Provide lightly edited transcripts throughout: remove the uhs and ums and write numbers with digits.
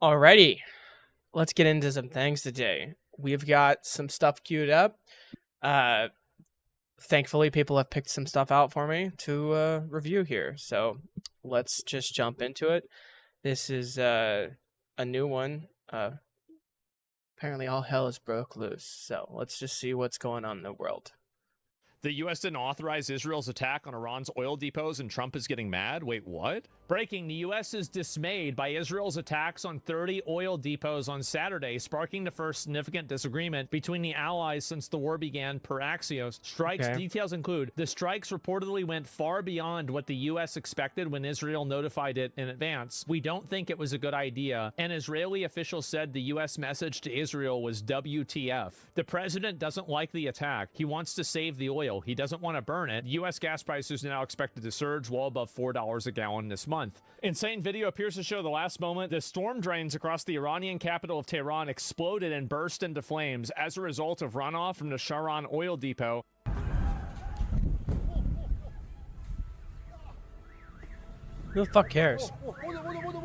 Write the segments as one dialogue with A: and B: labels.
A: Alrighty, let's get into some things today. We've got some stuff queued up. Uh, Thankfully, people have picked some stuff out for me to review here. So let's just jump into it. This is a new one. Apparently, all hell is broke loose. So let's just see what's going on in the world.
B: The U.S. didn't authorize Israel's attack on Iran's oil depots and Trump is getting mad? Wait, what? Breaking, the U.S. is dismayed by Israel's attacks on 30 oil depots on Saturday, sparking the first significant disagreement between the allies since the war began, per Axios. Strikes details include the strikes reportedly went far beyond what the U.S. expected when Israel notified it in advance. We don't think it was a good idea. An Israeli official said the U.S. message to Israel was WTF. The president doesn't like the attack. He wants to save the oil. He doesn't want to burn it. U.S. gas prices are now expected to surge well above $4 a gallon this month. Insane video appears to show the last moment the storm drains across the Iranian capital of Tehran exploded and burst into flames as a result of runoff from the Sharon oil depot.
A: Who the fuck cares?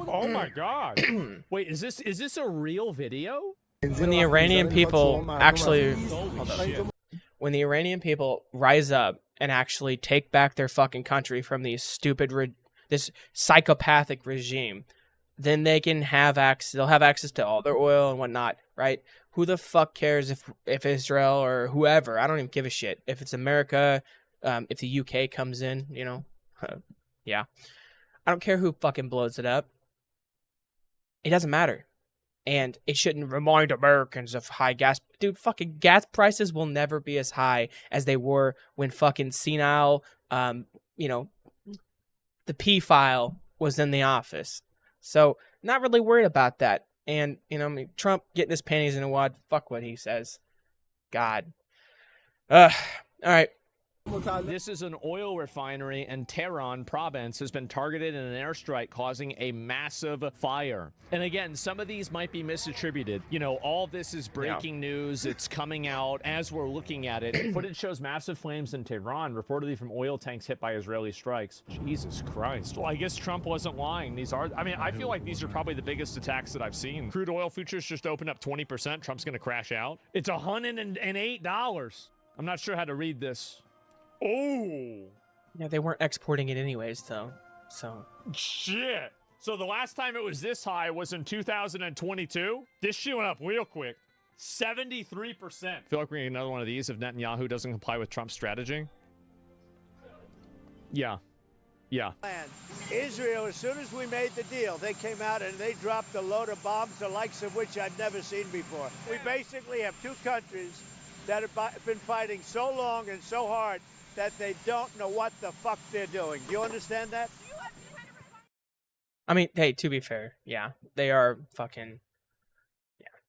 B: Oh my god. Wait, is this a real video?
A: When the Iranian people actually when the Iranian people rise up and actually take back their fucking country from these this psychopathic regime, then they can have access. They'll have access to all their oil and whatnot, right? Who the fuck cares if Israel or whoever? I don't even give a shit if it's America, if the UK comes in, you know, yeah. I don't care who fucking blows it up. It doesn't matter. And it shouldn't remind Americans of high gas. Dude, fucking gas prices will never be as high as they were when fucking senile, you know, the P file was in the office. So, not really worried about that. And, you know, I mean, Trump getting his panties in a wad, fuck what he says. God. All right.
B: This is an oil refinery in Tehran province has been targeted in an airstrike causing a massive fire. And again, some of these might be misattributed. You know, all this is breaking news. It's coming out as we're looking at it. Footage shows massive flames in Tehran, reportedly from oil tanks hit by Israeli strikes. Jesus Christ. Well, I guess Trump wasn't lying. These are, I mean, I feel like these are probably the biggest attacks that I've seen. Crude oil futures just opened up 20%. Trump's going to crash out. It's $108. I'm not sure how to read this. Oh.
A: Yeah, they weren't exporting it anyways, though. So.
B: Shit. So the last time it was this high was in 2022. This shit went up real quick. 73%. I feel like we're getting another one of these if Netanyahu doesn't comply with Trump's strategy. Yeah. Yeah.
C: Israel, as soon as we made the deal, they came out and they dropped a load of bombs, the likes of which I've never seen before. We basically have two countries that have been fighting so long and so hard that they don't know what the fuck they're doing. Do you understand that?
A: I mean, hey, to be fair, yeah, they are fucking,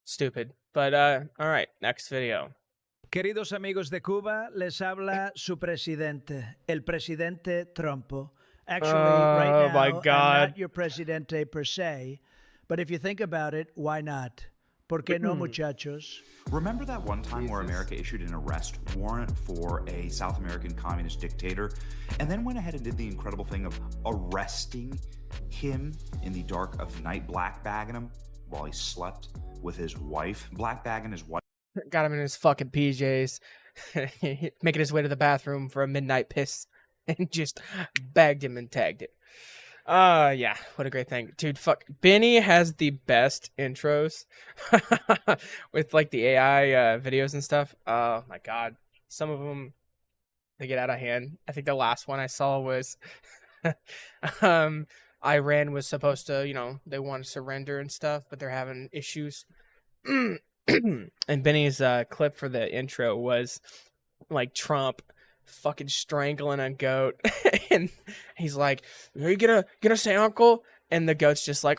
A: stupid. But, all right, next video.
D: Queridos amigos de Cuba, les habla su presidente, el presidente Trumpo. Actually, right now, I'm not your presidente per se, but if you think about it, why not? ¿Por qué no, muchachos?
E: Remember that one time where America issued an arrest warrant for a South American communist dictator and then went ahead and did the incredible thing of arresting him in the dark of night, blackbagging him while he slept with his wife, blackbagging his wife.
A: Got him in his fucking PJs, making his way to the bathroom for a midnight piss, and just bagged him and tagged it. Yeah, what a great thing. Dude, fuck. Benny has the best intros with, like, the AI videos and stuff. Oh, my God. Some of them, they get out of hand. I think the last one I saw was Iran was supposed to, you know, they want to surrender and stuff, but they're having issues. And Benny's clip for the intro was, like, Trump fucking strangling a goat, and he's like, "Are you gonna say uncle?" And the goat's just like,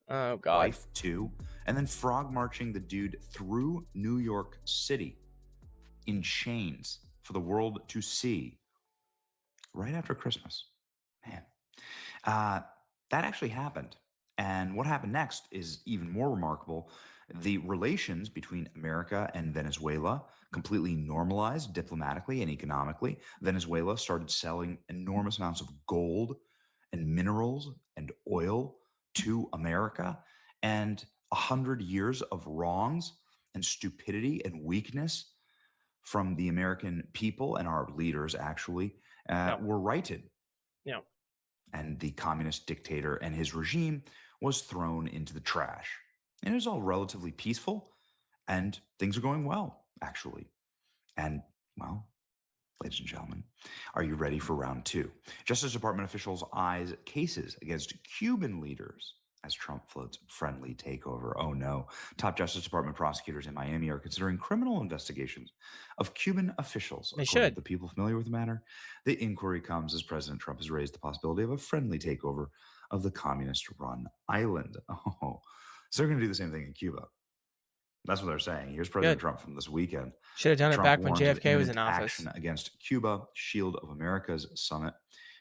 A: oh God.
E: Wife too, and then frog marching the dude through New York City in chains for the world to see right after Christmas. Man, that actually happened. And what happened next is even more remarkable. The relations between America and Venezuela completely normalized diplomatically and economically. Venezuela started selling enormous amounts of gold and minerals oil to America, and 100 years of wrongs and stupidity and weakness from the American people and our leaders actually were righted.
A: Yeah.
E: And the communist dictator and his regime was thrown into the trash. And it was all relatively peaceful, and things are going well, actually. And, well, ladies and gentlemen, are you ready for round two? Justice Department officials eyes cases against Cuban leaders as Trump floats friendly takeover. Oh no. Top Justice Department prosecutors in Miami are considering criminal investigations of Cuban officials.
A: They
E: According
A: should.
E: to the people familiar with the matter, the inquiry comes as President Trump has raised the possibility of a friendly takeover of the communist-run island. Oh, so they're going to do the same thing in Cuba. That's what they're saying. Here's President Trump from this weekend.
A: Should have done
E: Trump
A: it back when
E: warns of
A: JFK was in
E: imminent
A: office.
E: action against Cuba, Shield of America's summit.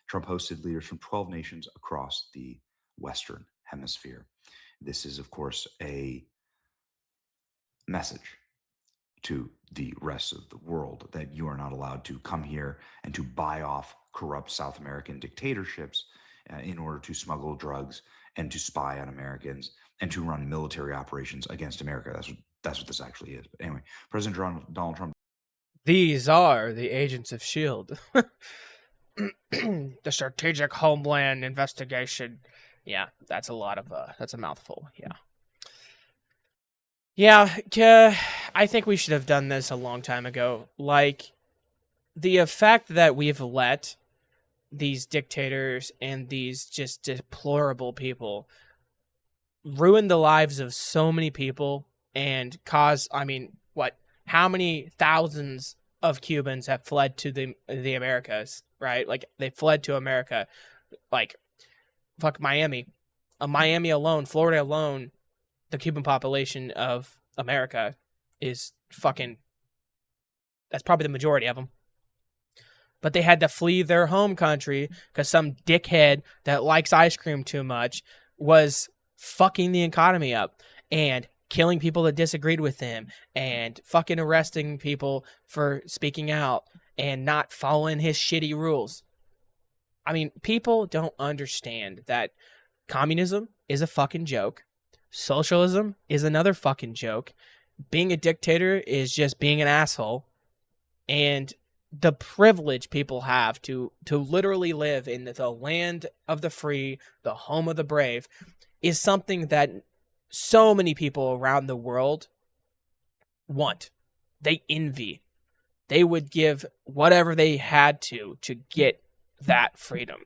E: Trump hosted leaders from 12 nations across the Western Hemisphere. This is, of course, a message to the rest of the world that you are not allowed to come here and to buy off corrupt South American dictatorships in order to smuggle drugs and to spy on Americans and to run military operations against America. That's what this actually is. But anyway, President Donald Trump.
A: These are the agents of S.H.I.E.L.D. The Strategic Homeland Investigation. Yeah, that's a lot of, that's a mouthful. Yeah. Yeah, I think we should have done this a long time ago. Like, the fact that we've let these dictators and these just deplorable people ruin the lives of so many people and cause, I mean, how many thousands of Cubans have fled to the Americas, right? Like, they fled to America. Like, fuck Miami. Miami alone, Florida alone, the Cuban population of America is fucking, that's probably the majority of them. But they had to flee their home country because some dickhead that likes ice cream too much was fucking the economy up and killing people that disagreed with him and fucking arresting people for speaking out and not following his shitty rules. I mean, people don't understand that communism is a fucking joke. Socialism is another fucking joke. Being a dictator is just being an asshole. And the privilege people have to literally live in the land of the free, the home of the brave, is something that so many people around the world want. They envy. They would give whatever they had to get that freedom.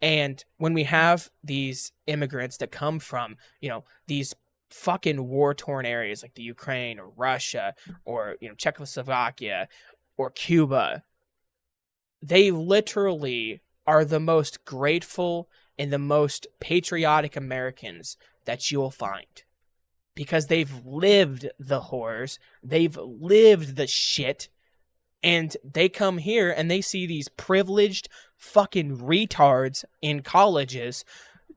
A: And when we have these immigrants that come from, these fucking war-torn areas like the Ukraine or Russia or, Czechoslovakia or Cuba, they literally are the most grateful and the most patriotic Americans that you'll find. Because they've lived the horrors, they've lived the shit, and they come here and they see these privileged fucking retards in colleges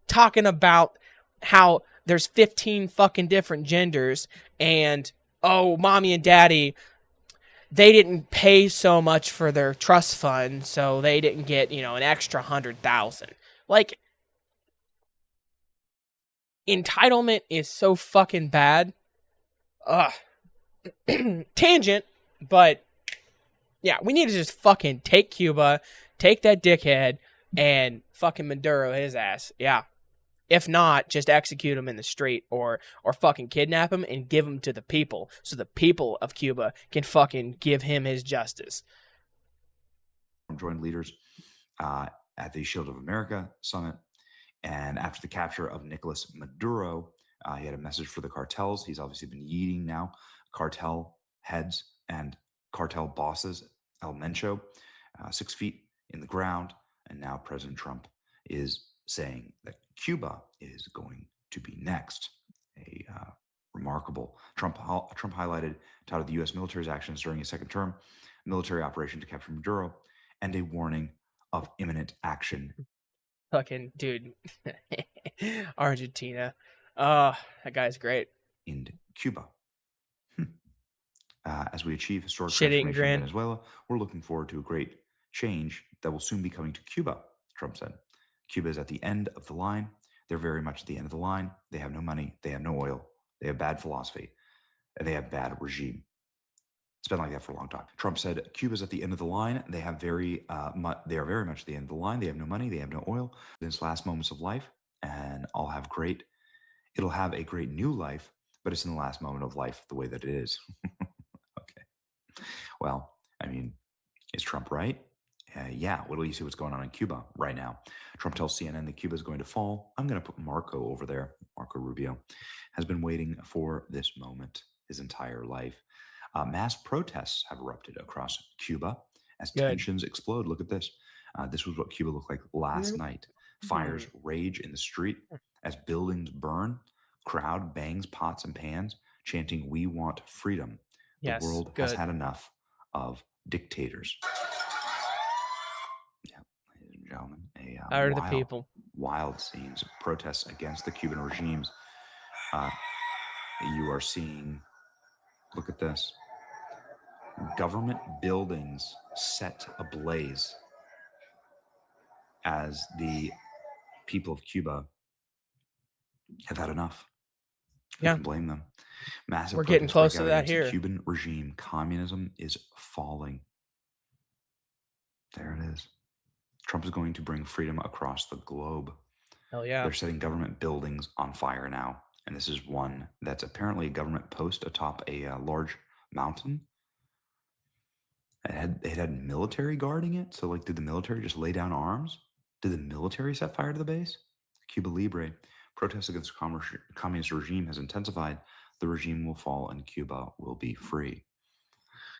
A: talking about how there's 15 fucking different genders and, oh, mommy and daddy, they didn't pay so much for their trust fund, so they didn't get, an extra 100,000. Like, entitlement is so fucking bad. Ugh. Tangent, but yeah, we need to just fucking take Cuba, take that dickhead, and fucking Maduro his ass. Yeah. If not, just execute him in the street or fucking kidnap him and give him to the people so the people of Cuba can fucking give him his justice.
E: Joined leaders at the Shield of America summit. And after the capture of Nicolas Maduro, he had a message for the cartels. He's obviously been yeeting now cartel heads and cartel bosses, El Mencho, 6 feet in the ground. And now President Trump is saying that Cuba is going to be next. A remarkable Trump highlighted, touted the U.S. military's actions during his second term, military operation to capture Maduro, and a warning of imminent action.
A: Fucking dude, Argentina. That guy's great.
E: In Cuba. As we achieve historic transformation in Venezuela, we're looking forward to a great change that will soon be coming to Cuba, Trump said. Cuba is at the end of the line. They're very much at the end of the line. They have no money. They have no oil. They have bad philosophy. And they have bad regime. It's been like that for a long time. Trump said Cuba's at the end of the line. They have they are very much at the end of the line. They have no money. They have no oil. In its last moments of life, and it'll have a great new life, but it's in the last moment of life the way that it is. Okay. Well, I mean, is Trump right? Yeah. Wait till you see what's going on in Cuba right now. Trump tells CNN that Cuba is going to fall. I'm going to put Marco over there. Marco Rubio has been waiting for this moment his entire life. Mass protests have erupted across Cuba as tensions explode. Look at this. This was what Cuba looked like last night. Fires rage in the street as buildings burn. Crowd bangs pots and pans, chanting, "We want freedom." The world has had enough of dictators. Yeah, ladies and gentlemen, wild scenes of protests against the Cuban regimes. You are seeing, look at this. Government buildings set ablaze as the people of Cuba have had enough. Who can blame them? Massive
A: We're getting close to that here.
E: The Cuban regime. Communism is falling. There it is. Trump is going to bring freedom across the globe.
A: Hell yeah.
E: They're setting government buildings on fire now. And this is one that's apparently a government post atop a large mountain. It had military guarding it. So, like, did the military just lay down arms? Did the military set fire to the base? Cuba Libre. Protests against the communist regime has intensified. The regime will fall and Cuba will be free.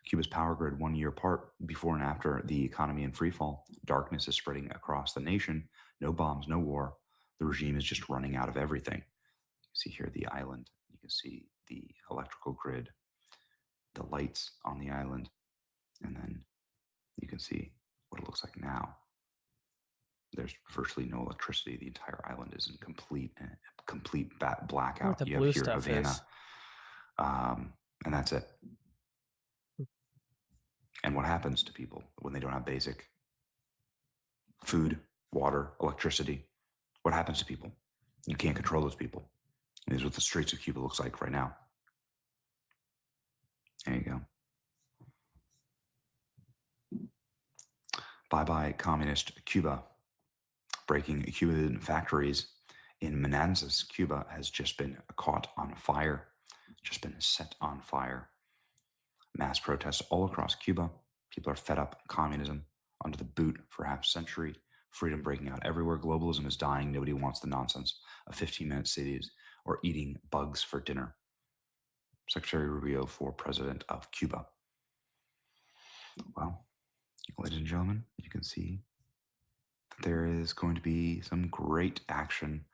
E: Cuba's power grid 1 year apart, before and after the economy in free fall. Darkness is spreading across the nation. No bombs, no war. The regime is just running out of everything. You see here the island. You can see the electrical grid, the lights on the island. And then you can see what it looks like now. There's virtually no electricity. The entire island is in complete blackout.
A: You have here Havana,
E: and that's it. And what happens to people when they don't have basic food, water, electricity? What happens to people? You can't control those people. And this is what the streets of Cuba looks like right now. There you go. Bye-bye, communist Cuba. Breaking Cuban factories in Manassas, Cuba, has just been caught on fire, just been set on fire. Mass protests all across Cuba. People are fed up. Communism under the boot for half a century. Freedom breaking out everywhere. Globalism is dying. Nobody wants the nonsense of 15-minute cities or eating bugs for dinner. Secretary Rubio for president of Cuba. Well, ladies and gentlemen, you can see that there is going to be some great action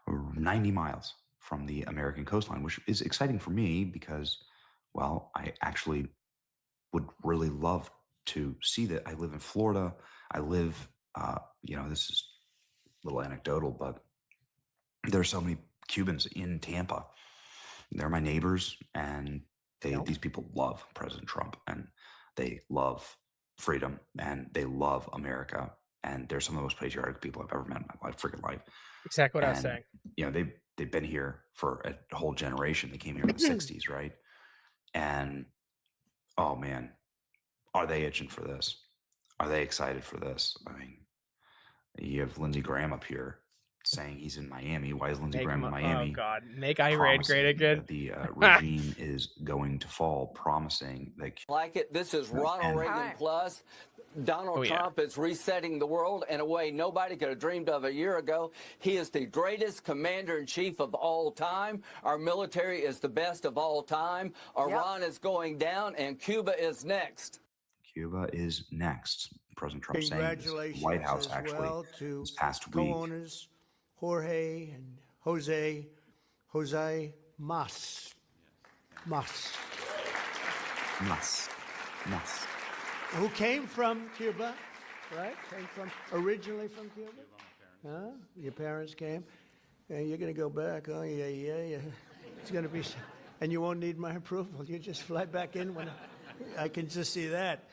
E: 90 miles from the American coastline, which is exciting for me because, well, I actually would really love to see that. I live in Florida. I live, this is a little anecdotal, but there are so many Cubans in Tampa. They're my neighbors, and these people love President Trump, and they love freedom, and they love America, and they're some of the most patriotic people I've ever met in my freaking life.
A: Exactly what I was saying.
E: You know, they've been here for a whole generation. They came here in the 60s, right? And oh man, are they itching for this? Are they excited for this? I mean, you have Lindsey Graham up here saying he's in Miami. Why is Lindsey Graham in Miami?
A: Oh God, make Iran great again.
E: The regime is going to fall, promising that.
F: Like it, this is Ronald Reagan plus. Donald Trump is resetting the world in a way nobody could have dreamed of a year ago. He is the greatest commander-in-chief of all time. Our military is the best of all time. Iran is going down, and Cuba is next.
E: Cuba is next. President Trump saying this. The White House actually this past week.
C: Co-owners Jorge and Jose Mas. Who came from Cuba, right? Originally from Cuba? Huh? Your parents came? And you're going to go back, oh, yeah. It's going to be, and you won't need my approval. You just fly back in when I can just see that.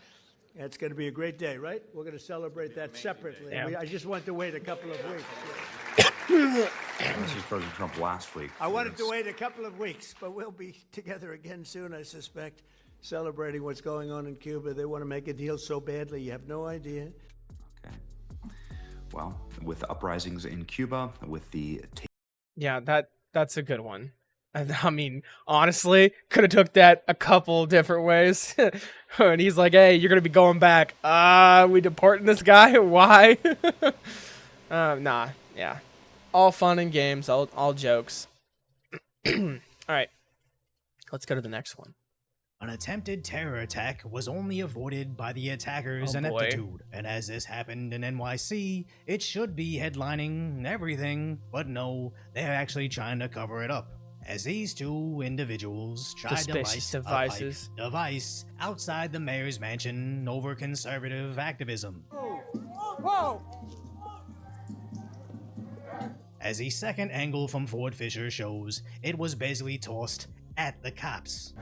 C: It's going to be a great day, right? We're going to celebrate that separately.
A: Yeah.
C: I just want to wait a couple of weeks.
E: This is President Trump last week.
C: I wanted to wait a couple of weeks, but we'll be together again soon, I suspect, celebrating what's going on in Cuba. They want to make a deal so badly, you have no idea.
E: Okay. Well, with uprisings in Cuba, with the...
A: Yeah, that's a good one. I mean, honestly, could have took that a couple different ways. And he's like, hey, you're going to be going back. We deporting this guy? Why? Nah, yeah. All fun and games, all jokes. All right, let's go to the next one.
G: An attempted terror attack was only avoided by the attackers' ineptitude. And as this happened in NYC, it should be headlining everything, but no, they're actually trying to cover it up. As these two individuals tried to light a pipe device outside the mayor's mansion over conservative activism.
C: Whoa!
G: As the second angle from Fort Fisher shows, it was basically tossed at the cops.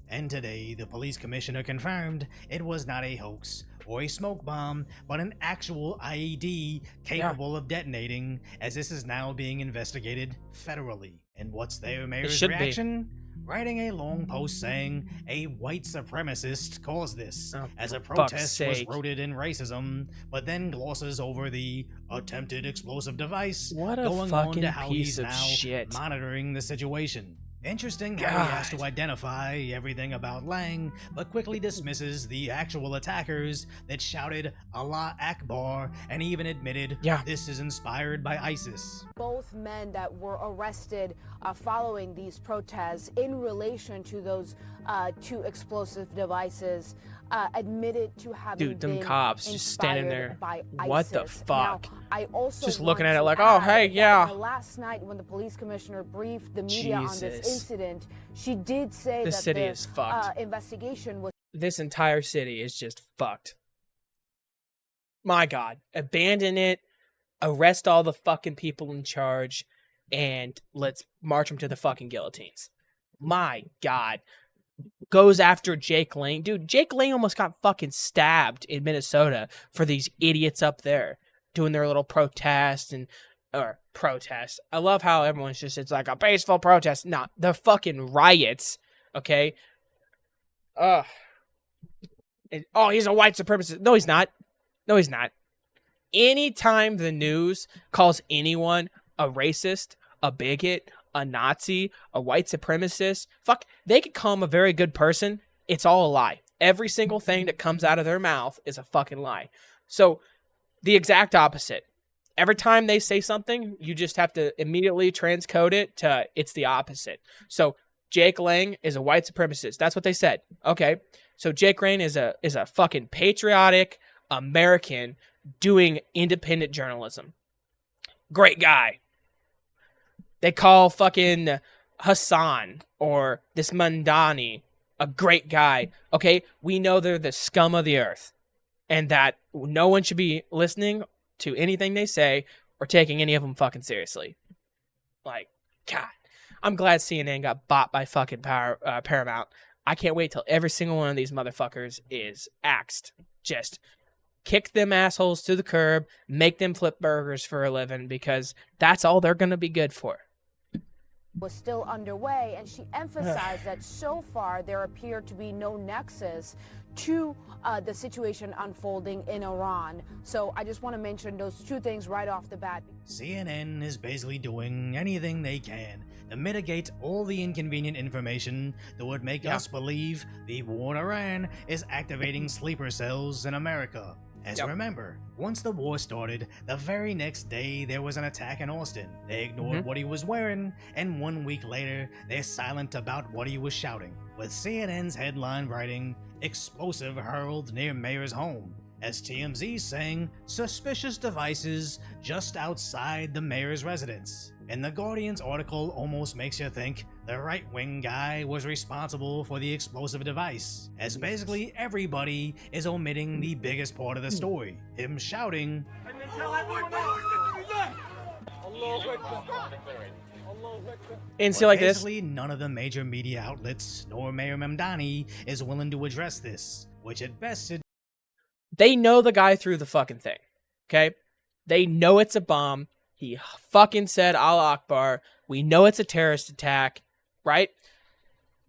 G: And today, the police commissioner confirmed it was not a hoax or a smoke bomb, but an actual IED capable of detonating, as this is now being investigated federally. And what's their mayor's reaction? Writing a long post saying a white supremacist caused this, as a protest was rooted in racism, but then glosses over the attempted explosive device, going on to how he's now monitoring the situation. Interesting how he has to identify everything about Lang, but quickly dismisses the actual attackers that shouted Allah Akbar and even admitted this is inspired by ISIS.
H: Both men that were arrested following these protests in relation to those two explosive devices admitted to having
A: them
H: been
A: cops just standing there.
H: By
A: what
H: ISIS.
A: the fuck?
H: Now, I also
A: just looking at it like, oh, hey, yeah.
H: Last night when the police commissioner briefed the media on this incident, she did say
A: this
H: that
A: city
H: the
A: is fucked.
H: Investigation was...
A: This entire city is just fucked. My God. Abandon it. Arrest all the fucking people in charge. And let's march them to the fucking guillotines. My God. Goes after Jake Lang. Dude, Jake Lang almost got fucking stabbed in Minnesota for these idiots up there doing their little protest or protest. I love how everyone's just, it's like a peaceful protest. Nah, the fucking riots, okay? Oh, he's a white supremacist. No, he's not. No, he's not. Anytime the news calls anyone a racist, a bigot, a Nazi, a white supremacist, fuck, they could call him a very good person. It's all a lie. Every single thing that comes out of their mouth is a fucking lie. So the exact opposite. Every time they say something, you just have to immediately transcode it to it's the opposite. So Jake Lang is a white supremacist. That's what they said. Okay. So Jake Lang is a fucking patriotic American doing independent journalism. Great guy. They call fucking Hassan or this Mandani a great guy. Okay, we know they're the scum of the earth and that no one should be listening to anything they say or taking any of them fucking seriously. Like, God, I'm glad CNN got bought by fucking Paramount. I can't wait till every single one of these motherfuckers is axed. Just kick them assholes to the curb, make them flip burgers for a living because that's all they're going to be good for.
H: Was still underway, and she emphasized that so far there appeared to be no nexus to the situation unfolding in Iran. So I just want to mention those two things right off the bat.
G: CNN is basically doing anything they can to mitigate all the inconvenient information that would make us believe the war in Iran is activating sleeper cells in America. As remember, once the war started, the very next day there was an attack in Austin. They ignored what he was wearing, and 1 week later, they're silent about what he was shouting, with CNN's headline writing, "Explosive hurled near mayor's home," as TMZ saying, "Suspicious devices just outside the mayor's residence." And the Guardian's article almost makes you think the right-wing guy was responsible for the explosive device, as basically everybody is omitting the biggest part of the story, him shouting,
A: and see like this.
G: Basically, none of the major media outlets nor Mayor Mamdani is willing to address this, which at best
A: they know the guy threw the fucking thing, okay? They know it's a bomb. He fucking said Allah Akbar. We know it's a terrorist attack, right?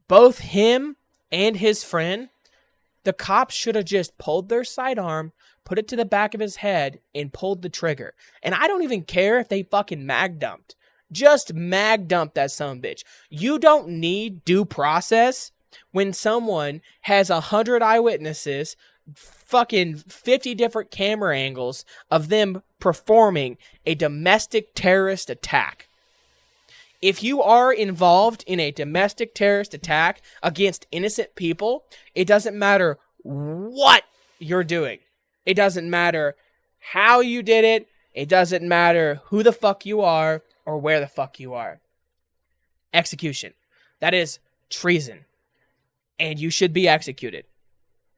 A: Both him and his friend, the cops should have just pulled their sidearm, put it to the back of his head, and pulled the trigger. And I don't even care if they fucking mag dumped. Just mag dump that son of a bitch. You don't need due process when someone has 100 eyewitnesses, fucking 50 different camera angles of them performing a domestic terrorist attack. If you are involved in a domestic terrorist attack against innocent people, it doesn't matter what you're doing. It doesn't matter how you did it. It doesn't matter who the fuck you are or where the fuck you are. Execution. That is treason. And you should be executed.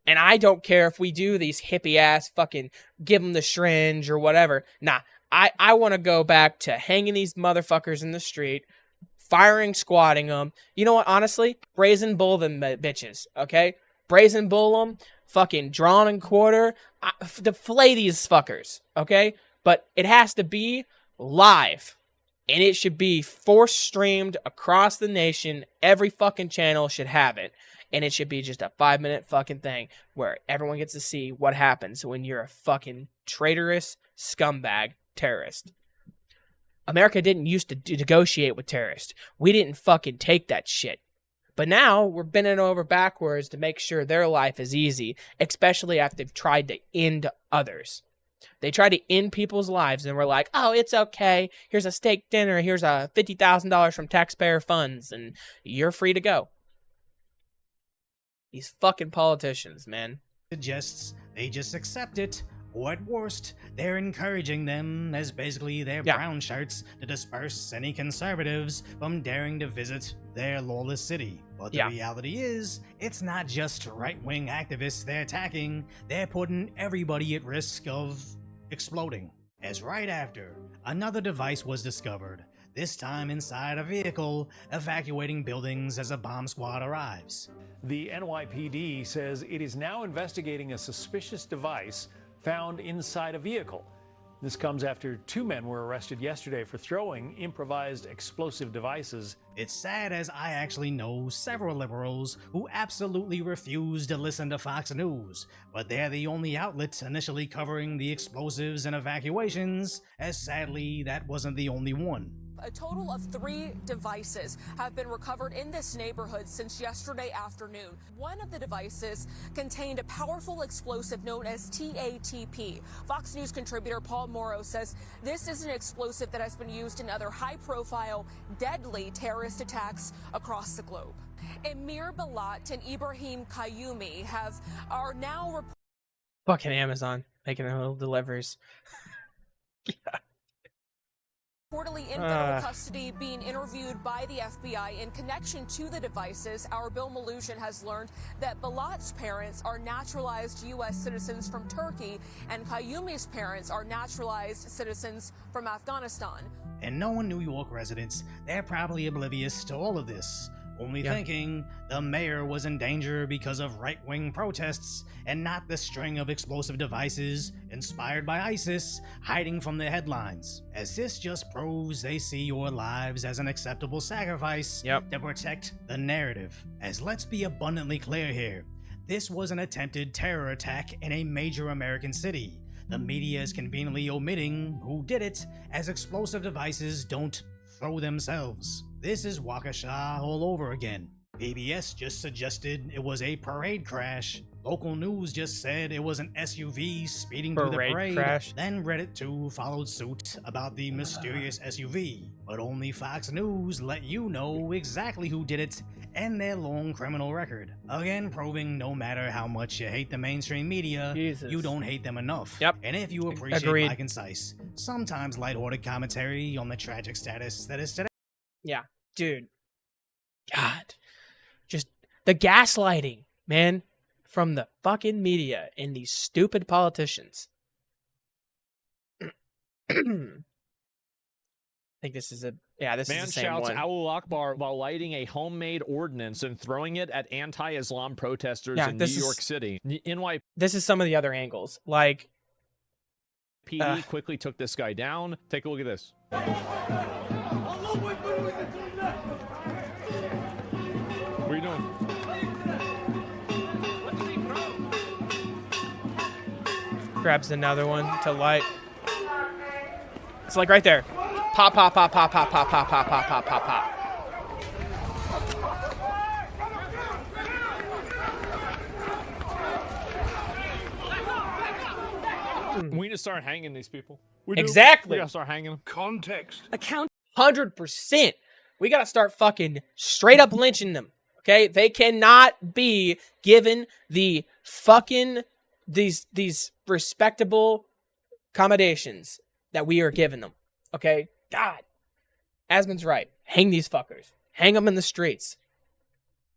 A: And I don't care if we do these hippie-ass fucking give them the syringe or whatever. Nah, I want to go back to hanging these motherfuckers in the street, firing, squatting them. You know what, honestly? Brazen bull them bitches, okay? Brazen bull them, fucking drawn and quarter. To flay these fuckers, okay? But it has to be live. And it should be force streamed across the nation. Every fucking channel should have it. And it should be just a 5-minute fucking thing where everyone gets to see what happens when you're a fucking traitorous scumbag terrorist. America didn't used to negotiate with terrorists. We didn't fucking take that shit. But now we're bending over backwards to make sure their life is easy, especially after they've tried to end others. They try to end people's lives and we're like, oh, it's okay. Here's a steak dinner. Here's a $50,000 from taxpayer funds and you're free to go. These fucking politicians, man.
G: Suggests they just accept it, or at worst, they're encouraging them as basically their brown shirts to disperse any conservatives from daring to visit their lawless city. But the reality is, it's not just right-wing activists they're attacking, they're putting everybody at risk of exploding. As right after, another device was discovered, this time inside a vehicle, evacuating buildings as a bomb squad arrives.
I: The NYPD says it is now investigating a suspicious device found inside a vehicle. This comes after 2 men were arrested yesterday for throwing improvised explosive devices.
G: It's sad, as I actually know several liberals who absolutely refuse to listen to Fox News, but they're the only outlet initially covering the explosives and evacuations, as sadly that wasn't the only one.
J: A total of 3 devices have been recovered in this neighborhood since yesterday afternoon. One of the devices contained a powerful explosive known as TATP. Fox News contributor Paul Morrow says this is an explosive that has been used in other high-profile, deadly terrorist attacks across the globe. Emir Balat and Ibrahim Qayyumi are now
A: fucking Amazon making their little deliveries.
J: reportedly in federal custody, being interviewed by the FBI in connection to the devices. Our Bill Malushan has learned that Balat's parents are naturalized U.S. citizens from Turkey, and Qayyumi's parents are naturalized citizens from Afghanistan.
G: And knowing New York residents, they're probably oblivious to all of this, only thinking the mayor was in danger because of right-wing protests and not the string of explosive devices inspired by ISIS hiding from the headlines, as this just proves they see your lives as an acceptable sacrifice to protect the narrative. As let's be abundantly clear here, this was an attempted terror attack in a major American city. The media is conveniently omitting who did it, as explosive devices don't throw themselves. This is Waukesha all over again. PBS just suggested it was a parade crash. Local news just said it was an SUV speeding through the parade. Then Reddit too followed suit about the mysterious SUV. But only Fox News let you know exactly who did it and their long criminal record. Again, proving no matter how much you hate the mainstream media, you don't hate them enough. And if you appreciate my concise, sometimes lighthearted commentary on the tragic status that is today.
A: Yeah, dude. God. Just the gaslighting, man, from the fucking media and these stupid politicians. I think this is Yeah, this
B: Man
A: is the same
B: shouts
A: one.
B: Allahu Akbar while lighting a homemade ordinance and throwing it at anti-Islam protesters in New York City. NYPD
A: This is some of the other angles. Like,
B: quickly took this guy down. Take a look at this. What are you doing?
A: grabs another one to light. It's like right there. Pop, pop, pop, pop, pop, pop, pop, pop, pop, pop, pop, pop.
B: We need to start hanging these people.
A: Exactly.
B: We gotta start hanging them.
I: Context.
A: 100%. We gotta start fucking straight up lynching them. Okay? They cannot be given the fucking these respectable accommodations that we are giving them. Okay? God. Asmon's right. Hang these fuckers. Hang them in the streets.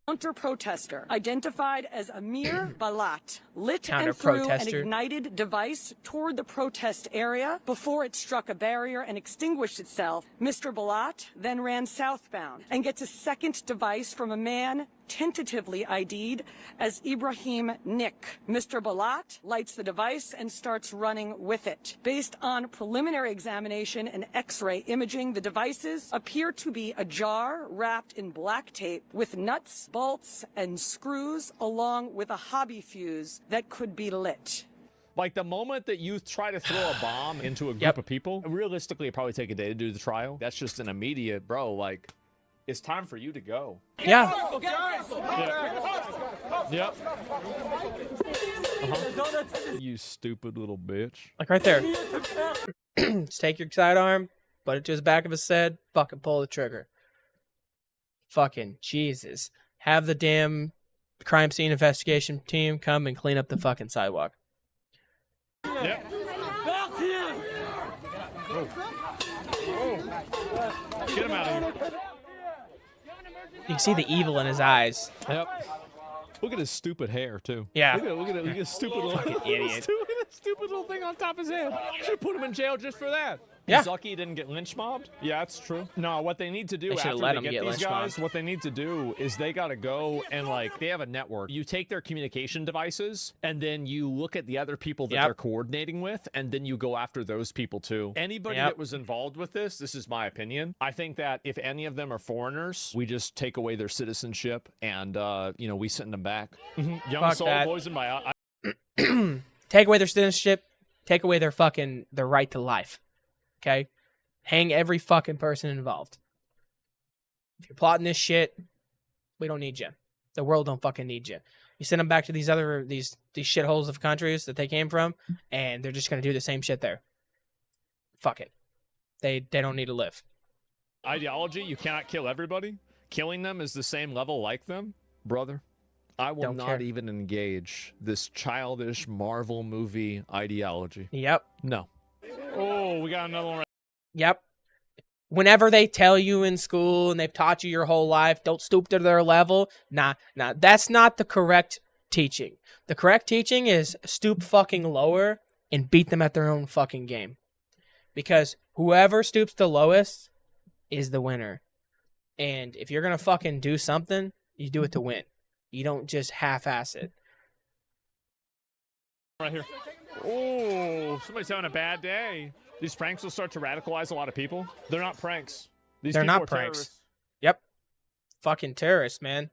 K: Counter-protester, identified as Amir Balat, lit and threw an ignited device toward the protest area before it struck a barrier and extinguished itself. Mr. Balat then ran southbound and gets a second device from a man tentatively ID'd as Ibrahim Nick. Mr. Balat lights the device and starts running with it. Based on preliminary examination and X-ray imaging, the devices appear to be a jar wrapped in black tape with nuts, bolts, and screws, along with a hobby fuse that could be lit.
B: Like, the moment that you try to throw a bomb into a group of people, realistically, it'd probably take a day to do the trial. That's just an immediate, bro, like, it's time for you to go.
A: Yeah.
B: Yep. You stupid little bitch.
A: Like right there. Just take your sidearm, put it to his back of his head, fucking pull the trigger. Fucking Jesus. Have the damn crime scene investigation team come and clean up the fucking sidewalk.
B: Yep. Get him out of here.
A: You can see the evil in his eyes.
B: Yep. Look at his stupid hair, too.
A: Yeah.
B: Look at his stupid little
A: idiot.
B: Look at his stupid little thing on top of his head. Should put him in jail just for that.
A: Yeah.
B: He's lucky he didn't get lynch mobbed. Yeah, that's true. No, what they need to do after
A: let
B: they
A: him
B: get
A: get
B: these
A: lynch
B: guys,
A: mobbed.
B: what they need to do is they got to go and, like, they have a network. You take their communication devices, and then you look at the other people that they're coordinating with, and then you go after those people, too. Anybody that was involved with this is my opinion. I think that if any of them are foreigners, we just take away their citizenship, and, you know, we send them back. Young soul poisoned by...
A: Take away their citizenship. Take away their right to life. Okay? Hang every fucking person involved. If you're plotting this shit, we don't need you. The world don't fucking need you. You send them back to these shitholes of countries that they came from, and they're just gonna do the same shit there. Fuck it. They don't need to live.
B: Ideology, you cannot kill everybody. Killing them is the same level like them. Brother, I will not even engage this childish Marvel movie ideology.
A: Yep.
B: No. Oh, we got another one right.
A: Yep. Whenever they tell you in school and they've taught you your whole life, don't stoop to their level. Nah, that's not the correct teaching. The correct teaching is stoop fucking lower and beat them at their own fucking game. Because whoever stoops the lowest is the winner. And if you're going to fucking do something, you do it to win. You don't just half-ass it.
B: Right here. Oh, somebody's having a bad day. These pranks will start to radicalize a lot of people. They're not pranks. They're
A: not pranks. Yep. Fucking terrorists, man.